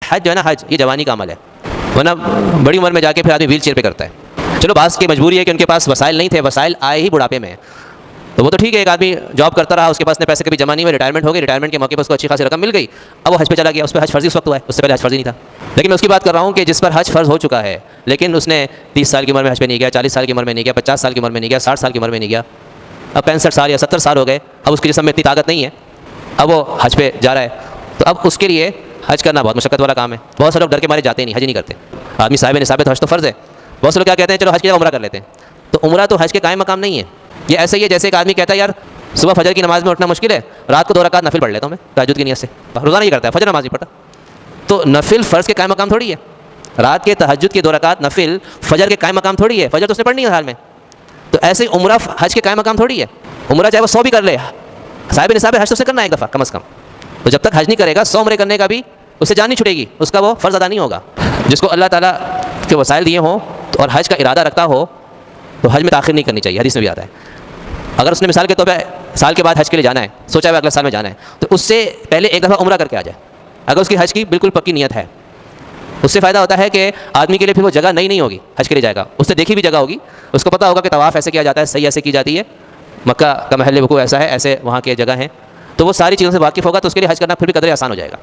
حج جو ہے نا، حج یہ جوانی کا عمل ہے، ورنہ بڑی عمر میں جا کے پھر آدمی ویل چیئر پہ کرتا ہے۔ چلو بعض کی مجبوری ہے کہ ان کے پاس وسائل نہیں تھے، وسائل آئے ہی بڑھاپے میں، تو وہ تو ٹھیک ہے، ایک آدمی جاب کرتا رہا، اس کے پاس نے پیسے کبھی جمع نہیں ہوئے، ریٹائرمنٹ ہو گئی، ریٹائرمنٹ کے موقع پر اس کو اچھی خاصی رقم مل گئی، اب وہ حج پہ چلا گیا، اس پہ حج فرضی اس وقت ہوا ہے، اس سے پہلے حج فرضی نہیں تھا۔ لیکن میں اس کی بات کر رہا ہوں کہ جس پر حج فرض ہو چکا ہے، لیکن اس نے 30 سال کی عمر میں حج پہ نہیں گیا، 40 سال کی عمر میں نہیں گیا، 50 سال کی عمر میں نہیں گیا، 60 سال کی عمر میں نہیں گیا، اب 65 سال یا 70 سال ہو گئے، اب اس کے جسم میں اتنی طاقت نہیں ہے، اب وہ حج پہ جا رہا ہے، تو اب اس کے لیے حج کرنا بہت مشقت والا کام ہے۔ بہت سے لوگ ڈر کے مارے جاتے نہیں، حج ہی نہیں کرتے۔ آدمی صاحب نصاب تو حج تو فرض ہے، بہت سے لوگ کیا کہتے ہیں، چلو حج کے عمرہ کر لیتے ہیں، تو عمرہ تو حج کے قائم مقام نہیں ہے۔ یہ ایسے ہی ہے جیسے ایک آدمی کہتا ہے یار صبح فجر کی نماز میں اٹھنا مشکل ہے، رات کو 2 رکعت نفل پڑھ لیتا ہوں میں تہجد کی نیت سے، روزانہ یہ کرتا ہے، فجر نماز نہیں پڑھتا، تو نفل فرض کے قائم مقام تھوڑی ہے، رات کے تہجد کے 2 رکعت نفل فجر کے قائم مقام تھوڑی ہے، فجر تو اس نے پڑھنی ہے حال میں، تو ایسے ہی عمرہ حج کے قائم مقام تھوڑی ہے۔ عمرہ چاہے وہ 100 بھی کر لے، صاحب نصاب حج تو سے کرنا ہے ایک دفعہ کم از کم، تو جب تک حج نہیں کرے گا 100 عمرے کرنے کا بھی اس سے جان نہیں چھٹے گی، اس کا وہ فرض ادا نہیں ہوگا۔ جس کو اللہ تعالیٰ کے وسائل دیے ہوں تو اور حج کا ارادہ رکھتا ہو تو حج میں تاخیر نہیں کرنی چاہیے، حدیث میں بھی آتا ہے۔ اگر اس نے مثال کے طور پہ سال کے بعد حج کے لیے جانا ہے، سوچا ہے اگلے سال میں جانا ہے، تو اس سے پہلے ایک دفعہ عمرہ کر کے آ جائے، اگر اس کی حج کی بالکل پکی نیت ہے۔ اس سے فائدہ ہوتا ہے کہ آدمی کے لیے پھر وہ جگہ نئی نہیں ہوگی، حج کے لیے جائے گا اس سے دیکھی بھی جگہ ہوگی، اس کو پتہ ہوگا کہ طواف ایسے کیا جاتا ہے، صحیح ایسے کی جاتی ہے، مکہ کا محل وقوع ایسا ہے، ایسے وہاں کی جگہ ہیں، تو وہ ساری چیزوں سے واقف ہوگا، تو اس کے لیے حج کرنا پھر بھی قدرے آسان ہو جائے گا۔